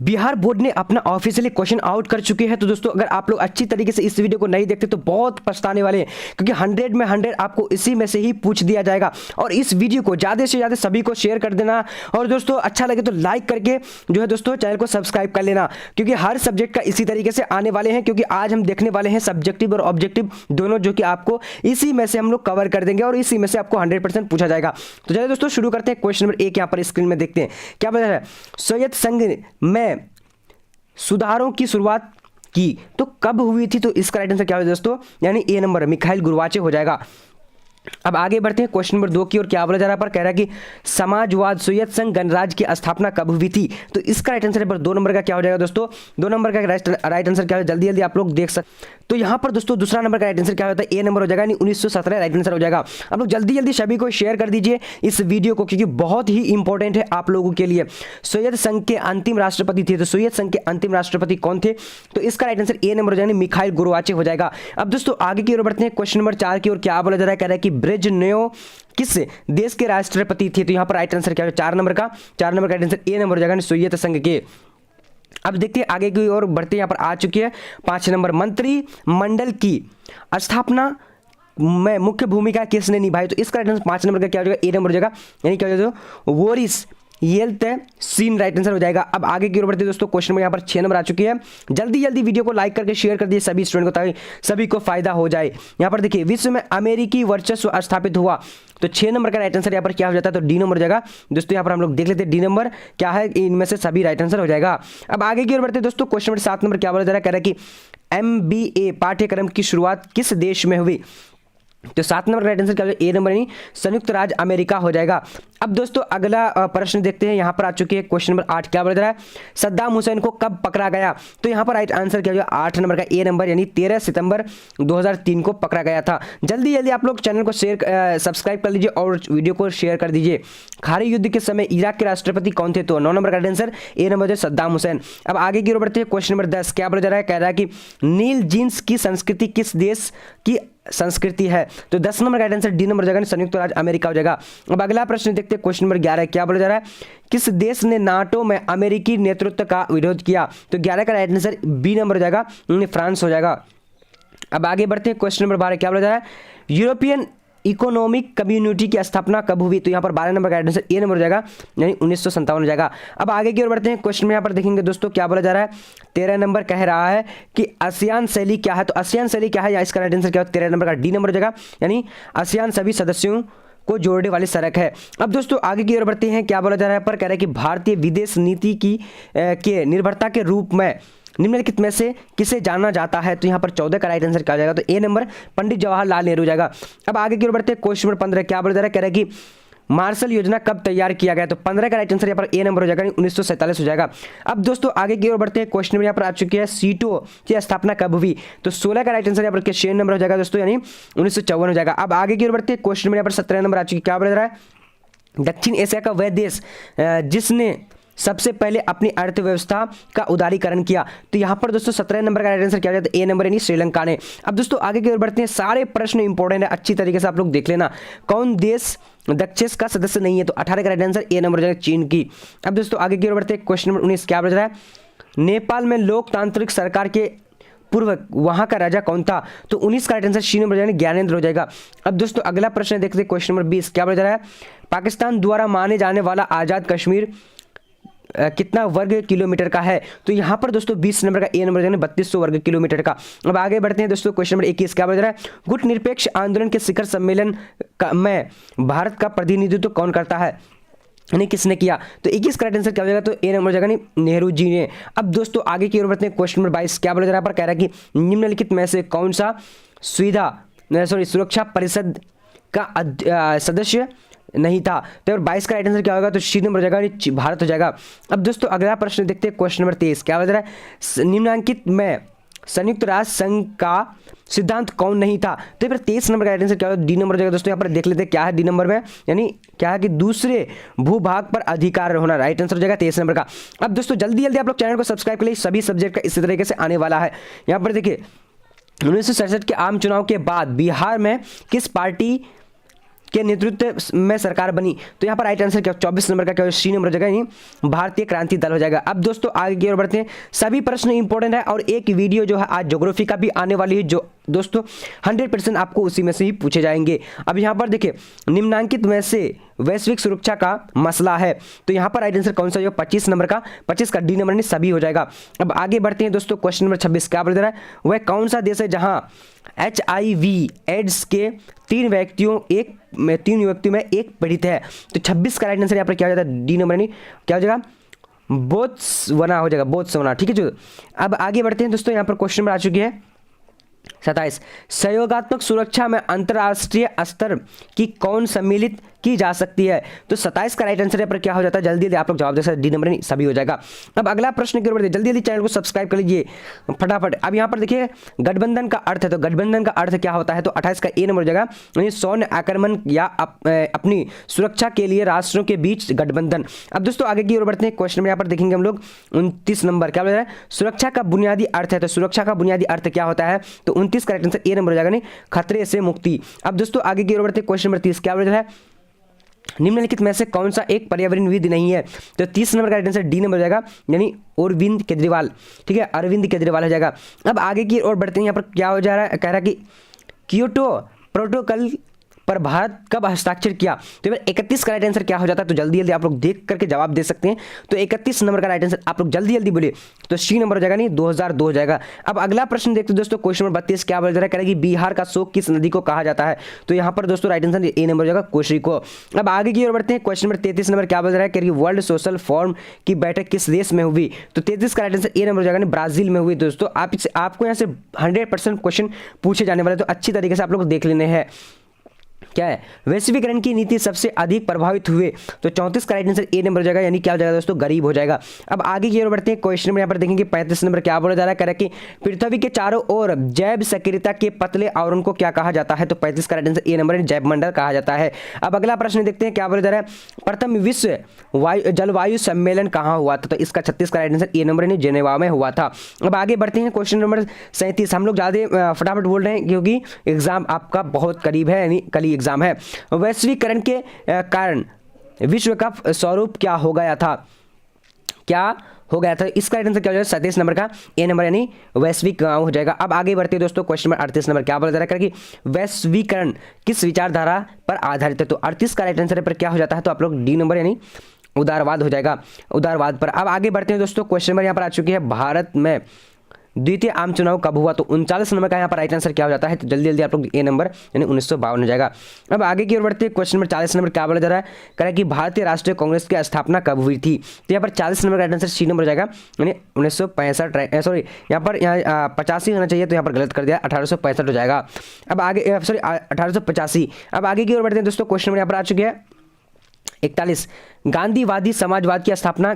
Bihar board ने अपना officially question out कर चुके हैं। तो दोस्तों अगर आप लोग अच्छी तरीके से इस वीडियो को नहीं देखते तो बहुत पछताने वाले हैं, क्योंकि 100 में 100 आपको इसी में से ही पूछ दिया जाएगा। और इस वीडियो को ज़्यादा से ज़्यादा सभी को शेयर कर देना, और दोस्तों अच्छा लगे तो लाइक करके जो है दोस्तों चैनल को सब्सक्राइब कर लेना, क्योंकि हर सब्जेक्ट का इसी तरीके से आने वाले हैं। क्योंकि आज हम देखने वाले हैं सब्जेक्टिव और ऑब्जेक्टिव दोनों, जो कि आपको इसी में से हम लोग कवर कर देंगे और इसी में से आपको 100% पूछा जाएगा। तो चलिए दोस्तों शुरू करते हैं। क्वेश्चन नंबर 1 यहाँ पर स्क्रीन में देखते हैं क्या बता रहा है। सोवियत संघ में सुधारों की शुरुआत की तो कब हुई थी? तो इसका राइट आंसर क्या होगा दोस्तों, यानी ए नंबर मिखाइल गोर्बाचेव हो जाएगा। अब आगे बढ़ते हैं क्वेश्चन नंबर 2 की ओर। क्या बोला जा रहा है पर कह रहा है कि समाजवाद सोवियत संघ गणराज्य की स्थापना कब हुई थी? तो इसका राइट आंसर पर 2 नंबर का क्या हो जाएगा दोस्तों, 2 नंबर का राइट आंसर क्या है, जल्दी जल्दी आप लोग देख सकते। तो यहाँ पर दोस्तों दूसरा नंबर का राइट आंसर क्या होता है, ए नंबर हो जाएगा, यानी 1917 राइट आंसर हो जाएगा। आप लोग जल्दी जल्दी सभी को शेयर कर दीजिए इस वीडियो को, क्योंकि बहुत ही इंपॉर्टेंट है आप लोगों के लिए। सोवियत संघ के अंतिम राष्ट्रपति थे, तो सोवियत संघ के अंतिम राष्ट्रपति कौन थे? तो इसका राइट आंसर ए नंबर हो जाएगा, मिखाइल गोर्बाचेव हो जाएगा। अब दोस्तों आगे की ओर बढ़ते हैं क्वेश्चन नंबर 4 की ओर। क्या बोला जा रहा है, कह रहा है कि ब्रेजनेव किस देश के राष्ट्रपति थे? तो यहां पर राइट आंसर क्या है, 4 नंबर का राइट आंसर ए नंबर हो जाएगा, सोवियत संघ के। अब देखते हैं आगे की ओर बढ़ते हैं। यहां पर आ चुकी है 5 नंबर, मंत्रिमंडल की स्थापना में मुख्य भूमिका किसने निभाई? तो इसका राइट आंसर 5 नंबर का क्या हो जाएगा, ए नंबर हो जाएगा, यानी क्या हो जाएगा, बोरिस येल्त्सिन राइट आंसर हो जाएगा। अब आगे की ओर बढ़ते हैं दोस्तों। क्वेश्चन में यहाँ पर 6 नंबर आ चुकी है। जल्दी जल्दी वीडियो को लाइक करके शेयर कर दिए सभी स्टूडेंट को, ताकि सभी को फायदा हो जाए। यहाँ पर देखिए, विश्व में अमेरिकी वर्चस्व स्थापित हुआ, तो 6 नंबर का राइट आंसर यहाँ पर क्या हो जाता है, तो डी नंबर हो जाएगा। दोस्तों यहाँ पर हम लोग देख लेते हैं डी नंबर क्या है, इनमें से सभी राइट आंसर हो जाएगा। अब आगे की ओर बढ़ते हैं दोस्तों। क्वेश्चन नंबर 7 नंबर क्या बोला जा रहा है, कह रहा है कि MBA पाठ्यक्रम की शुरुआत किस देश में हुई? तो 7 नंबर का राइट आंसर क्या हो जाएगा, ए नंबर, यानी संयुक्त राज्य अमेरिका हो जाएगा। अब दोस्तों अगला प्रश्न देखते हैं। यहाँ पर आ चुकी है क्वेश्चन नंबर 8। क्या बोला जा रहा है, सद्दाम हुसैन को कब पकड़ा गया? तो यहाँ पर राइट आंसर क्या हो जाएगा, 8 नंबर का ए नंबर, यानी 13 सितंबर 2003 को पकड़ा गया था। जल्दी जल्दी आप लोग चैनल को सब्सक्राइब कर लीजिए और वीडियो को शेयर कर दीजिए। खाड़ी युद्ध के समय इराक के राष्ट्रपति कौन थे? तो 9 नंबर का right answer A number, Saddam Hussain. अब आगे की ओर बढ़ते हैं। क्वेश्चन नंबर 10 क्या बोला जा रहा है, कह रहा है कि नील जींस की संस्कृति किस देश की संस्कृति है? तो 10 नंबर का आंसर डी नंबर जगह संयुक्त राज्य अमेरिका हो जाएगा। अब अगला प्रश्न देखते हैं क्वेश्चन नंबर 11। क्या बोला जा रहा है, किस देश ने नाटो में अमेरिकी नेतृत्व का विरोध किया? तो 11 का राइट आंसर बी नंबर हो जाएगा, फ्रांस हो जाएगा। अब आगे बढ़ते हैं क्वेश्चन नंबर 12। क्या बोला जा रहा है, यूरोपियन इकोनॉमिक कम्युनिटी की स्थापना कब हुई? तो यहाँ पर 12 नंबर का आंसर ए नंबर हो जाएगा, यानी 1957 हो जाएगा। अब आगे की ओर बढ़ते हैं। क्वेश्चन में यहाँ पर देखेंगे दोस्तों क्या बोला जा रहा है, 13 नंबर कह रहा है कि आसियान शैली क्या है? तो आसियान शैली क्या है, या इसका राइट आंसर क्या है, 13 नंबर का डी नंबर हो जाएगा, यानी आसियान सभी सदस्यों को जोड़ने वाली सड़क है। अब दोस्तों आगे की ओर बढ़ते हैं। क्या बोला जा रहा है पर कह रहा है कि भारतीय विदेश नीति की के निर्भरता के रूप में निम्नलिखित में से किसे जाना जाता है? तो यहाँ पर 14 का राइट आंसर क्या हो जाएगा, तो ए नंबर पंडित जवाहरलाल नेहरू जाएगा। अब आगे की ओर बढ़ते हैं। क्वेश्चन नंबर 15 क्या बोला जा रहा है, कह रहा है कि मार्शल योजना कब तैयार किया गया? तो 15 का राइट आंसर यहाँ पर ए नंबर हो जाएगा, 1947 हो जाएगा। अब दोस्तों आगे की ओर बढ़ते हैं। क्वेश्चन में यहाँ पर आ चुकी है सीटों की स्थापना कब हुई? तो 16 का राइट आंसर यहाँ पर 6 नंबर हो जाएगा दोस्तों, यानी 1954 हो जाएगा। अब आगे की ओर बढ़ते हैं। क्वेश्चन में यहाँ पर 17 नंबर आ चुकी है। क्या बोला जा रहा है, दक्षिण एशिया का वह देश जिसने सबसे पहले अपनी अर्थव्यवस्था का उदारीकरण किया? तो यहाँ पर दोस्तों 17 नंबर का राइट आंसर क्या हो जाता है, ए नंबर, यानी श्रीलंका ने। अब दोस्तों आगे की ओर बढ़ते हैं। सारे प्रश्न इंपॉर्टेंट है, अच्छी तरीके से आप लोग देख लेना। कौन देश दक्षेस का सदस्य नहीं है? तो 18 का राइट आंसर ए नंबर हो जाएगा, चीन की। अब दोस्तों आगे की ओर बढ़ते हैं। क्वेश्चन नंबर 19 क्या बोल रहा है, नेपाल में लोकतांत्रिक सरकार के पूर्व वहां का राजा कौन था? तो 19 का राइट आंसर सी नंबर यानी ज्ञानेंद्र हो जाएगा। अब दोस्तों अगला प्रश्न देखते हैं। क्वेश्चन नंबर 20 क्या बोल रहा है, पाकिस्तान द्वारा माने जाने वाला आजाद कश्मीर कितना वर्ग किलोमीटर का है? तो यहाँ पर दोस्तों 20 नंबर का ए नंबर यानी 3200 वर्ग किलोमीटर का। अब आगे बढ़ते हैं दोस्तों। क्वेश्चन नंबर 21 क्या बता रहा है, गुट निरपेक्ष आंदोलन के शिखर सम्मेलन में भारत का प्रतिनिधित्व कौन करता है, यानी किसने किया? तो 21 का राइट आंसर क्या हो जाएगा, तो ए नंबर हो जाएगा, नहीं नेहरू जी ने। अब दोस्तों आगे की ओर बढ़ते हैं। क्वेश्चन नंबर 22 क्या बोला जा रहा है पर कह रहा है कि निम्नलिखित में से कौन सा सुरक्षा परिषद का सदस्य नहीं था? तो 22 का राइट आंसर क्या होगा, तो सी नंबर हो जाएगा, भारत हो जाएगा। अब दोस्तों अगला प्रश्न देखते हैं। क्वेश्चन नंबर 23 क्या बता रहा है, निम्नलिखित में संयुक्त राष्ट्र संघ का सिद्धांत कौन नहीं था? तो यहाँ पर 23 नंबर का राइट आंसर क्या होगा, डी नंबर हो जाएगा। दोस्तों यहाँ पर देख लेते हैं क्या है डी नंबर में, यानी क्या है कि दूसरे भूभाग पर अधिकार होना, राइट आंसर हो जाएगा 23 नंबर का। अब दोस्तों जल्दी जल्दी आप लोग चैनल को सब्सक्राइब कर लीजिए, सभी सब्जेक्ट का इसी तरीके से आने वाला है। यहाँ पर देखिए 1967 के आम चुनाव के बाद बिहार में किस पार्टी के नेतृत्व में सरकार बनी? तो यहाँ पर राइट आंसर क्या 24 नंबर का क्या हो, सी नंबर हो जाएगा, यानी भारतीय क्रांति दल हो जाएगा। अब दोस्तों आगे की ओर बढ़ते हैं। सभी प्रश्न इंपॉर्टेंट है और एक वीडियो जो है आज ज्योग्राफी का भी आने वाली है, जो दोस्तों 100% आपको उसी में से ही पूछे जाएंगे। अब यहाँ पर देखिए निम्नांकित में से वैश्विक सुरक्षा का मसला है, तो यहाँ पर राइट आंसर कौन सा जो 25 नंबर का, 25 का डी नंबर नहीं सभी हो जाएगा। अब आगे बढ़ते हैं दोस्तों, क्वेश्चन नंबर 26 क्या बोल रहा है, वह कौन सा देश है जहां HIV एड्स के 3 व्यक्तियों में एक पीड़ित है? तो 26 का राइट आंसर यहाँ पर क्या हो जाता है, डी नंबर नहीं क्या हो जाएगा, बोत्सवाना हो जाएगा, बोत्सवाना। ठीक है जो। अब आगे बढ़ते हैं दोस्तों, यहाँ पर क्वेश्चन नंबर आ चुकी है 27, सहयोगात्मक सुरक्षा में अंतर्राष्ट्रीय स्तर की कौन सम्मिलित की जा सकती है? तो 27 का राइट आंसर यहाँ पर क्या हो जाता है, जल्दी जल्दी आप लोग जवाब दे सकते, डी नंबर नहीं सभी हो जाएगा। अब अगला प्रश्न की ओर बढ़ते, जल्दी जल्दी चैनल को सब्सक्राइब कर लीजिए फटाफट। अब यहाँ पर देखिए गठबंधन का अर्थ है, तो गठबंधन का अर्थ क्या होता है, तो 28 का ए नंबर हो जाएगा, यानी सैन्य आक्रमण या अपनी सुरक्षा के लिए राष्ट्रों के बीच गठबंधन। अब दोस्तों आगे की ओर बढ़ते हैं, क्वेश्चन में यहाँ पर देखेंगे हम लोग 29 नंबर क्या बोल रहा है, सुरक्षा का बुनियादी अर्थ है, तो सुरक्षा का बुनियादी अर्थ क्या होता है, तो 29 का राइट आंसर ए नंबर हो जाएगा, नहीं खतरे से मुक्ति। अब दोस्तों आगे की ओर बढ़ते हैं, क्वेश्चन नंबर 30 क्या बोल रहा है, निम्नलिखित में से कौन सा एक पर्यावरणविद नहीं है? तो 30 नंबर का राइट आंसर डी नंबर हो जाएगा, यानी अरविंद केजरीवाल। ठीक है, अरविंद केजरीवाल हो जाएगा। अब आगे की ओर बढ़ते हैं, यहाँ पर क्या हो जा रहा है, कह रहा है कि क्योटो प्रोटोकॉल पर भारत कब हस्ताक्षर किया? तो 31 का राइट आंसर क्या हो जाता है, तो जल्दी जल्दी आप लोग देख करके जवाब दे सकते हैं। तो 31 नंबर का राइट आंसर आप लोग जल्दी जल्दी बोलिए, तो सी नंबर हो जाएगा, नहीं 2002 हो जाएगा। अब अगला प्रश्न देखते हैं दोस्तों, क्वेश्चन नंबर 32 क्या बोल रहा है, कि बिहार का शोक किस नदी को कहा जाता है? तो यहाँ पर दोस्तों राइट आंसर ए नंबर हो जाएगा, कोसी को। अब आगे की ओर बढ़ते हैं, क्वेश्चन नंबर 33 नंबर क्या बोल रहा है, कि वर्ल्ड सोशल फोरम की बैठक किस देश में हुई? तो 33 का राइट आंसर ए नंबर हो जाएगा, ब्राजील में हुई। दोस्तों आपको यहाँ से 100% क्वेश्चन पूछे जाने वाले, तो अच्छी तरीके से आप लोग देख लेने हैं। क्या है, वैश्वीकरण की नीति सबसे अधिक प्रभावित हुए? तो 34 का राइट आंसर ए नंबर हो जाएगा, यानी क्या हो जाएगा दोस्तों, गरीब हो जाएगा। अब आगे की ओर बढ़ते हैं, क्वेश्चन में यहाँ पर देखेंगे 35 नंबर क्या बोला जा रहा है, कह रहा है कि पृथ्वी के चारों ओर जैव सक्रियता के पतले आवरण को क्या कहा जाता है? तो 35 का राइट आंसर ए नंबर जैव मंडल कहा जाता है। अब अगला प्रश्न देखते हैं, क्या बोला जा रहा है, प्रथम विश्व जलवायु सम्मेलन कहाँ हुआ था? तो इसका 36 का राइट आंसर ए नंबर ने जेनेवा में हुआ था। अब आगे बढ़ते हैं, क्वेश्चन नंबर 37, हम लोग ज़्यादा फटाफट बोल रहे हैं क्योंकि एग्जाम आपका बहुत करीब है, यानी कल ही एग्जाम है। वैश्वीकरण के कारण विश्व का स्वरूप क्या हो गया था? क्या हो गया था? इसका आंसर क्या हो जाएगा, 37 नंबर का ए नंबर, यानी वैश्विक गांव हो जाएगा। अब आगे बढ़ते हैं दोस्तों, क्वेश्चन नंबर 38 नंबर क्या बोला जा रहा है, कि वैश्वीकरण किस विचारधारा पर आधारित है? तो 38 का राइट आंसर पर क्या हो जाता है, तो आप लोग डी नंबर यानी उदारवाद हो जाएगा, उदारवाद पर। अब आगे बढ़ते हैं दोस्तों, क्वेश्चन नंबर यहाँ पर आ चुकी है, भारत में द्वितीय आम चुनाव कब हुआ? तो 39 नंबर का यहाँ पर राइट आंसर क्या हो जाता है, तो जल्दी जल्दी आप लोग ए नंबर यानी 1952 हो जाएगा। अब आगे की ओर बढ़ते हैं, क्वेश्चन नंबर 40 नंबर क्या बोला जा रहा है, कह रहा है कि भारतीय राष्ट्रीय कांग्रेस की स्थापना कब हुई थी? तो यहाँ पर 40 नंबर का राइट आंसर सी नंबर हो जाएगा, यानी 1965, सॉरी यहाँ पर 85 होना चाहिए, तो यहाँ पर गलत कर दिया, 1865 हो जाएगा। अब आगे 1885। अब आगे की ओर बढ़ते हैं दोस्तों, क्वेश्चन नंबर यहाँ पर आ चुकी है 41, गांधीवादी समाजवाद की स्थापना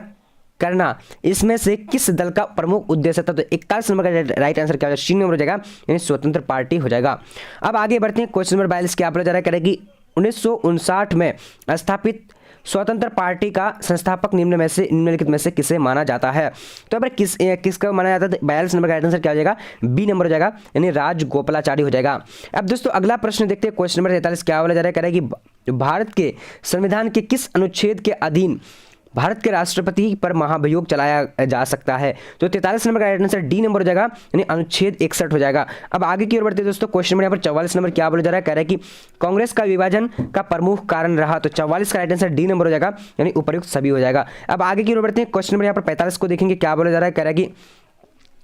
करना इसमें से किस दल का प्रमुख उद्देश्य था? तो 41 नंबर का राइट आंसर क्या हो जाएगा, सी नंबर हो जाएगा, यानी स्वतंत्र पार्टी हो जाएगा। अब आगे बढ़ते हैं, क्वेश्चन नंबर 42 क्या बोला जा रहा है, करेगी 1959 में स्थापित स्वतंत्र पार्टी का संस्थापक निम्नलिखित में से किसे माना जाता है? तो अब किसका माना जाता है? 42 नंबर का राइट आंसर क्या हो जाएगा, बी नंबर हो जाएगा, यानी राजगोपालाचारी हो जाएगा। अब दोस्तों अगला प्रश्न देखते हैं, क्वेश्चन नंबर 43 क्या बोला जा रहा है, करेगी भारत के संविधान के किस अनुच्छेद के अधीन भारत के राष्ट्रपति पर महाभियोग चलाया जा सकता है? तो 43 नंबर का राइट आंसर डी नंबर हो जाएगा, यानी अनुच्छेद 61 हो जाएगा। अब आगे की ओर बढ़ते हैं दोस्तों, क्वेश्चन नंबर यहाँ पर 44 नंबर क्या बोला जा रहा है, कह रहा है कि कांग्रेस का विभाजन का प्रमुख कारण रहा? तो 44 का राइट आंसर डी नंबर हो जाएगा, यानी उपर्युक्त सभी हो जाएगा। अब आगे की ओर बढ़ते हैं, क्वेश्चन नंबर यहाँ पर 45 को देखेंगे, क्या बोला जा रहा है, कह रहा है कि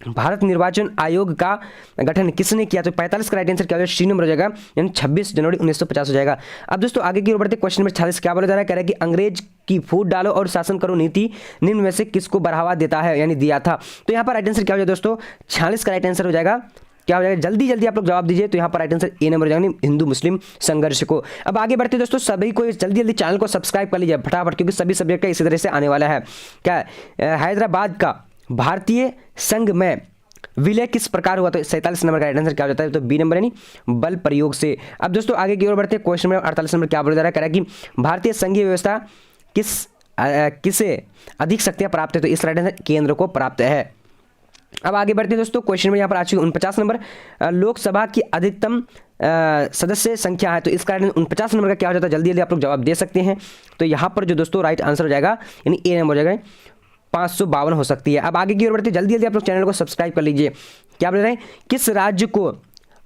भारत निर्वाचन आयोग का गठन किसने किया? तो 45 का राइट आंसर क्या हो जाएगा, सी नंबर हो जाएगा, यानी 26 जनवरी 1950 हो जाएगा। अब दोस्तों आगे की ओर बढ़ते, क्वेश्चन नंबर 46 क्या बोला जा रहा है, कह रहा है कि अंग्रेज की फूट डालो और शासन करो नीति निम्न में से किसको बढ़ावा देता है, यानी दिया था? तो यहाँ पर राइट आंसर क्या हो जाएगा दोस्तों, 46 का राइट आंसर हो जाएगा, क्या हो जाएगा, जल्दी जल्दी आप लोग जवाब दीजिए। तो यहाँ पर राइट आंसर ए नंबर हो जाएगा, हिंदू मुस्लिम संघर्ष को। अब आगे बढ़ते दोस्तों, सभी को जल्दी जल्दी चैनल को सब्सक्राइब कर लीजिए फटाफट, क्योंकि सभी सब्जेक्ट का इसी तरह से आने वाला है। क्या हैदराबाद का भारतीय संघ में विलय किस प्रकार हुआ? तो 47 नंबर का राइट आंसर क्या हो जाता है, तो बी नंबर यानी बल प्रयोग से। अब दोस्तों आगे की ओर बढ़ते हैं, क्वेश्चन नंबर 48 नंबर क्या बोला जा रहा है, कह रहा है कि भारतीय संघीय व्यवस्था किसे अधिक शक्तियां प्राप्त है? तो इस राइट आंसर केंद्र को प्राप्त है। अब आगे बढ़ते हैं दोस्तों, क्वेश्चन में यहाँ पर आ चुकी 49 नंबर, लोकसभा की अधिकतम सदस्य संख्या है, तो इसका 49 नंबर का क्या हो जाता है, जल्दी जल्दी आप लोग जवाब दे सकते हैं। तो यहाँ पर जो दोस्तों राइट आंसर हो जाएगा यानी ए नंबर हो जाएगा 552 हो सकती है। अब आगे की ओर बढ़ते जल्दी जल्दी आप लोग चैनल को सब्सक्राइब कर लीजिए। क्या बोल रहे हैं, किस राज्य को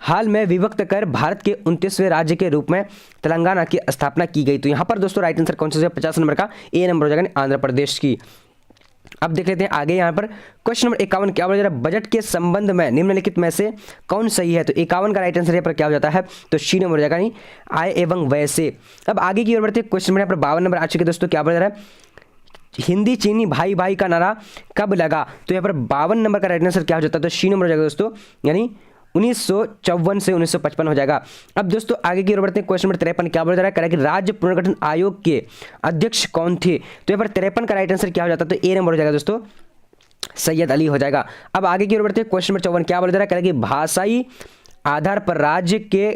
हाल में विभक्त कर भारत के 29वें राज्य के रूप में तेलंगाना की स्थापना की गई? तो यहाँ पर दोस्तों राइट आंसर कौन सा 50 नंबर का ए नंबर हो जाएगा आंध्र प्रदेश की। अब देख लेते हैं आगे यहाँ पर क्वेश्चन नंबर 51 क्या बोला जा रहा है, बजट के संबंध में निम्नलिखित में से कौन सही है? तो 51 का राइट आंसर यहाँ पर क्या हो जाता है, तो सी नंबर हो जाएगा नहीं आय एवं व्यय से। अब आगे की ओर बढ़ते हैं क्वेश्चन नंबर यहाँ पर 52 नंबर आ चुके हैं दोस्तों। क्या बोला जा रहा है, हिंदी चीनी भाई भाई का नारा कब लगा? तो यहाँ पर 52 नंबर का राइट आंसर क्या हो जाता है, तो सी नंबर हो जाएगा दोस्तों यानी 1954 से 1955 हो जाएगा। अब दोस्तों आगे की ओर बढ़ते हैं क्वेश्चन नंबर 53 क्या बोला जा रहा है कि राज्य पुनर्गठन आयोग के अध्यक्ष कौन थे? तो यहाँ पर 53 का राइट आंसर क्या हो जाता है, तो ए नंबर हो जाएगा दोस्तों सैयद अली हो जाएगा। अब आगे की ओर बढ़ते हैं क्वेश्चन नंबर 54 क्या बोला जा रहा है कि भाषाई आधार पर राज्य के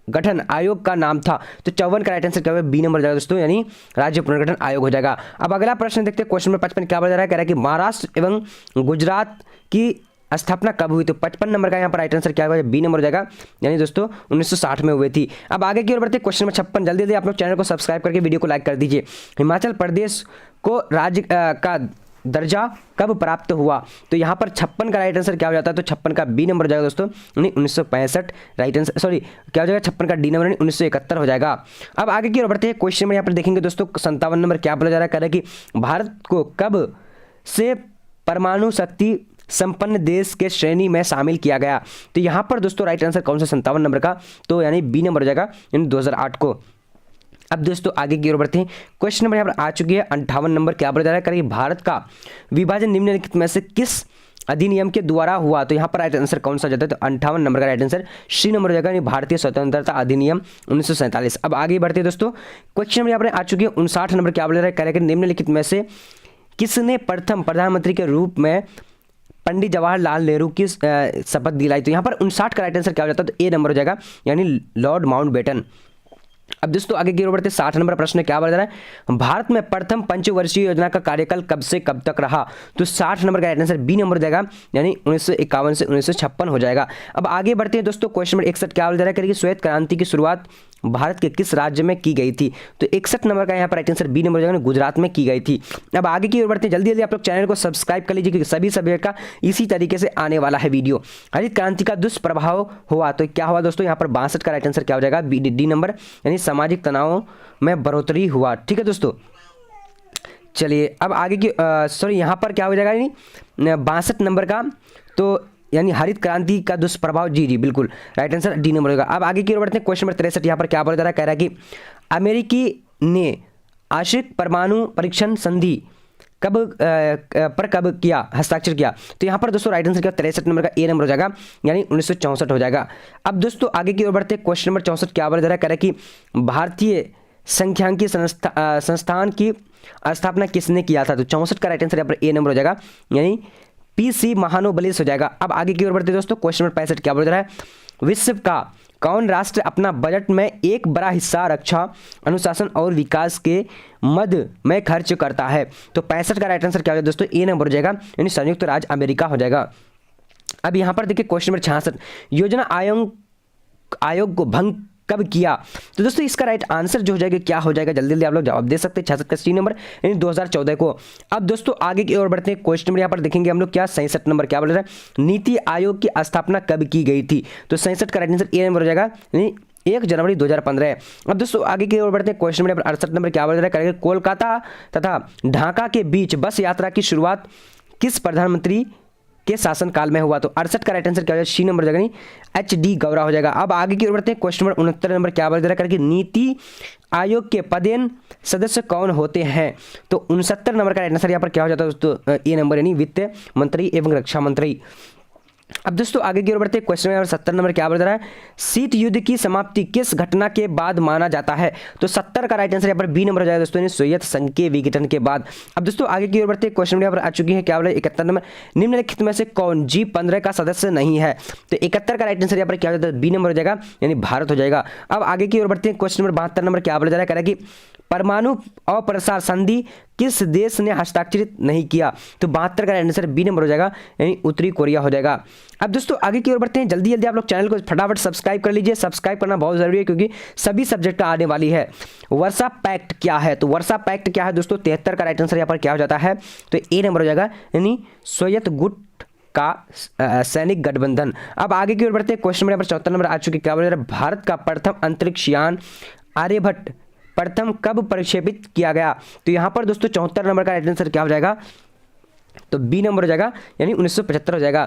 गठन आयोग का नाम था? तो 54 का राइट आंसर क्या होगा, बी नंबर हो जाएगा दोस्तों यानी राज्य पुनर्गठन आयोग हो जाएगा। अब अगला प्रश्न देखते हैं क्वेश्चन नंबर 55 क्या बोला जा रहा है, कह रहा है कि महाराष्ट्र एवं गुजरात की स्थापना कब हुई? तो 55 नंबर का यहाँ पर राइट आंसर क्या होगा, बी नंबर हो जाएगा यानी दोस्तों 1960 में हुई थी। अब आगे की ओर बढ़ते हैं क्वेश्चन नंबर 56 जल्दी जल्दी आप लोग चैनल को सब्सक्राइब करके वीडियो को लाइक कर दीजिए। हिमाचल प्रदेश को राज्य का दर्जा कब प्राप्त हुआ? तो यहाँ पर 56 का राइट आंसर क्या हो जाता है, तो 56 का बी नंबर हो जाएगा दोस्तों यानी 1965 राइट आंसर, सॉरी क्या हो जाएगा 56 का डी नंबर यानी 1971 हो जाएगा। अब आगे की ओर बढ़ते हैं क्वेश्चन नंबर यहाँ पर देखेंगे दोस्तों 57 नंबर क्या बोला जा रहा है, कह रहा है कि भारत को कब से परमाणु शक्ति संपन्न देश के श्रेणी में शामिल किया गया? तो यहाँ पर दोस्तों राइट आंसर कौन सा 57 नंबर का, तो यानी बी नंबर हो जाएगा यानी 2008 को। अब दोस्तों आगे की ओर बढ़ते हैं क्वेश्चन नंबर यहाँ पर आ चुकी है 58 नंबर क्या बोला जा रहा है, करेंगे भारत का विभाजन निम्नलिखित में से किस अधिनियम के द्वारा हुआ? तो यहाँ पर राइट आंसर कौन सा जाता है, तो 58 नंबर का राइट आंसर सी नंबर हो जाएगा यानी भारतीय स्वतंत्रता अधिनियम 1947। अब आगे बढ़ते हैं दोस्तों क्वेश्चन नंबर यहाँ पर आ चुकी है 59 नंबर क्या बोला जा रहा है, करेंगे निम्नलिखित में से किसने प्रथम प्रधानमंत्री के रूप में पंडित जवाहरलाल नेहरू की शपथ दिलाई? तो यहाँ पर 59 का राइट आंसर क्या हो जाता है, तो ए नंबर हो जाएगा यानी लॉर्ड माउंटबेटन। अब दोस्तों आगे की ओर बढ़ते 60 नंबर प्रश्न क्या बोला जा रहा है, भारत में प्रथम पंचवर्षीय योजना का कार्यकाल कब से कब तक रहा? तो 60 नंबर का राइट आंसर बी नंबर हो जाएगा यानी 1951 से 1956 हो जाएगा। अब आगे बढ़ते हैं दोस्तों क्वेश्चन नंबर 61 क्या बोला जा रहा है, श्वेत क्रांति की शुरुआत भारत के किस राज्य में की गई थी? तो 61 नंबर का यहाँ पर राइट आंसर बी नंबर हो जाएगा गुजरात में की गई थी। अब आगे की ओर बढ़ते हैं जल्दी जल्दी आप लोग चैनल को सब्सक्राइब कर लीजिए क्योंकि सभी सब्जेक्ट का इसी तरीके से आने वाला है वीडियो। हरित क्रांति का दुष्प्रभाव हुआ, तो क्या हुआ दोस्तों, यहाँ पर 62 का राइट आंसर क्या हो जाएगा, डी नंबर यानी सामाजिक तनाव में बढ़ोतरी हुआ। ठीक है दोस्तों, चलिए अब आगे की सॉरी यहाँ पर क्या हो जाएगा यानी 62 नंबर का, तो यानी हरित क्रांति का दुष्प्रभाव, जी जी बिल्कुल राइट आंसर डी नंबर होगा। अब आगे की ओर बढ़ते हैं क्वेश्चन नंबर 63 यहाँ पर क्या बोला जा रहा है, कह रहा है कि अमेरिकी ने आंशिक परमाणु परीक्षण संधि कब किया, हस्ताक्षर किया? तो यहाँ पर दोस्तों राइट आंसर क्या 63 नंबर का ए नंबर हो जाएगा यानी 1964 हो जाएगा। अब दोस्तों आगे की ओर बढ़ते हैं क्वेश्चन नंबर 64 क्या बोला जा रहा है, कह रहा है कि भारतीय सांख्यिकी संस्थान की स्थापना किसने किया था? तो 64 का राइट आंसर यहाँ पर ए नंबर हो जाएगा यानी पीसी महानोबलिस हो जाएगा। अब आगे की ओर बढ़ते दोस्तों क्वेश्चन नंबर 65 क्या बोल रहा है, विश्व का कौन राष्ट्र अपना बजट में एक बड़ा हिस्सा रक्षा अनुशासन और विकास के मद में खर्च करता है? तो 65 का राइट आंसर क्या हो जाएगा दोस्तों, ए नंबर हो जाएगा यानी संयुक्त राज्य अमेरिका हो जाएगा। अब यहाँ पर देखिए क्वेश्चन नंबर 66 योजना आयोग को भंग कब किया? तो दोस्तों इसका राइट आंसर जो हो जाएगा क्या हो जाएगा, जल्दी जल्दी आप लोग जवाब दे सकते हैं। 66 का सी नंबर यानी 2014 को। अब दोस्तों आगे की ओर बढ़ते हैं क्वेश्चन नंबर यहाँ पर देखेंगे हम लोग क्या 67 नंबर क्या बोल रहा है, नीति आयोग की स्थापना कब की गई थी? तो 67 का राइट आंसर ए नंबर हो जाएगा यानी 1 जनवरी 2015। अब दोस्तों आगे की ओर बढ़ते हैं क्वेश्चन नंबर 68 नंबर क्या बोल रहा है, करेंगे कोलकाता तथा ढाका के बीच बस यात्रा की शुरुआत किस प्रधानमंत्री के शासनकाल में हुआ? तो 68 का राइट आंसर क्या हो जाएगा, सी नंबर हो जाएगा HD गौरा हो जाएगा। अब आगे की ओर बढ़ते हैं क्वेश्चन नंबर 69 नंबर क्या बोल रहा है कि नीति आयोग के पदेन सदस्य कौन होते हैं? तो 69 नंबर का राइट आंसर यहाँ पर क्या हो जाता है दोस्तों, ए नंबर यानी वित्त मंत्री एवं रक्षा मंत्री। अब दोस्तों आगे की ओर बढ़ते हैं क्वेश्चन नंबर 70 नंबर क्या बोल रहा है, शीत युद्ध की समाप्ति किस घटना के बाद माना जाता है? तो 70 का राइट आंसर यहाँ पर बी नंबर हो जाएगा दोस्तों, सोवियत संघ के विघटन के बाद। अब दोस्तों आगे की ओर बढ़ते हैं क्वेश्चन नंबर यहाँ पर आ चुकी है क्या बोला 71 नंबर, निम्नलिखित में से कौन G15 का सदस्य नहीं है? तो 71 का राइट आंसर यहाँ पर क्या हो जाता है, बी नंबर हो जाएगा यानी भारत हो जाएगा। अब आगे की ओर बढ़ते हैं क्वेश्चन नंबर 72 नंबर क्या बोला जा रहा है, कह रहा है कि परमाणु अप्रसार संधि किस देश ने हस्ताक्षरित नहीं किया? तो 72 का आंसर बी नंबर हो जाएगा, यानी उत्तरी कोरिया हो जाएगा। अब दोस्तों आगे की ओर बढ़ते हैं। जल्दी जल्दी आप लोग चैनल को फटाफट सब्सक्राइब कर लीजिए। सब्सक्राइब करना बहुत जरूरी है क्योंकि सभी सब्जेक्ट आने वाली है। वर्षा पैक्ट क्या है? तो वर्षा पैक्ट क्या है दोस्तों? 73 का राइट आंसर यहाँ पर क्या हो जाता है? तो ए नंबर हो जाएगा, यानी सोवियत गुट का सैनिक गठबंधन। अब आगे की ओर बढ़ते हैं। क्वेश्चन नंबर यहाँ पर 74 नंबर आ चुके। क्या बोल रहा है? भारत का प्रथम अंतरिक्ष यान आर्यभट्ट प्रथम कब प्रक्षेपित किया गया? तो यहाँ पर दोस्तों 74 नंबर का राइट आंसर क्या हो जाएगा? तो बी नंबर हो जाएगा, यानी 1975 हो जाएगा।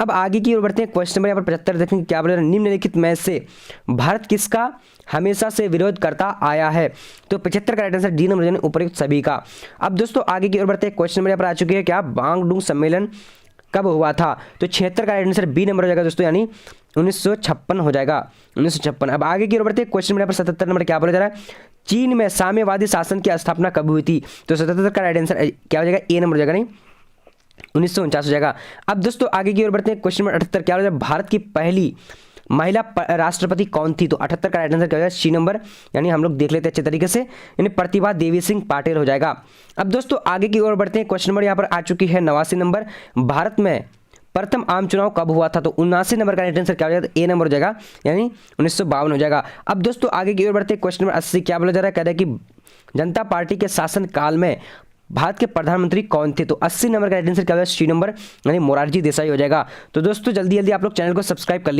अब आगे की ओर बढ़ते हैं। क्वेश्चन नंबर यहाँ पर 75 देखेंगे। क्या बोल रहे हैं? निम्नलिखित में से भारत किसका हमेशा से विरोध करता आया है? तो 75 का राइट आंसर डी नंबर, यानी उपयुक्त सभी का। अब दोस्तों आगे की ओर बढ़ते हैं। क्वेश्चन नंबर यहाँ पर आ चुके हैं। क्या बांगडुंग सम्मेलन कब हुआ था? तो 76 का राइट आंसर बी नंबर हो जाएगा दोस्तों, यानी 1956 हो जाएगा, 1956। अब आगे की ओर बढ़ते हैं। क्वेश्चन नंबर 77 नंबर क्या बोला जा रहा है? चीन में साम्यवादी शासन की स्थापना कब हुई थी? तो 77 का राइट आंसर क्या हो जाएगा? ए नंबर हो जाएगा, नहीं 1949 हो जाएगा। अब दोस्तों आगे की ओर बढ़ते हैं। क्वेश्चन नंबर 78 क्या हो जाएगा? भारत की पहली महिला राष्ट्रपति कौन थी? तो 78 का राइट आंसर क्या हो जाएगा? सी नंबर, यानी हम लोग देख लेते हैं अच्छे तरीके से, यानी प्रतिभा देवी सिंह पाटिल हो जाएगा। अब दोस्तों आगे की ओर बढ़ते हैं। क्वेश्चन नंबर यहाँ पर आ चुकी है 89 नंबर। भारत में प्रथम आम चुनाव कब हुआ था? तो 79 नंबर का राइट आंसर क्या हो जाएगा? ए नंबर हो जाएगा, यानी 1952 हो जाएगा। अब दोस्तों आगे की ओर बढ़ते हैं। क्वेश्चन नंबर 80 क्या बोला जा रहा है? कह रहा है कि जनता पार्टी के शासन काल में भारत के प्रधानमंत्री कौन थे? तो 80 नंबर का राइट आंसर क्या हो जाएगा? सी नंबर, यानी मोरारजी देसाई हो जाएगा। तो दोस्तों जल्दी जल्दी आप लोग चैनल को सब्सक्राइब कर लीजिए।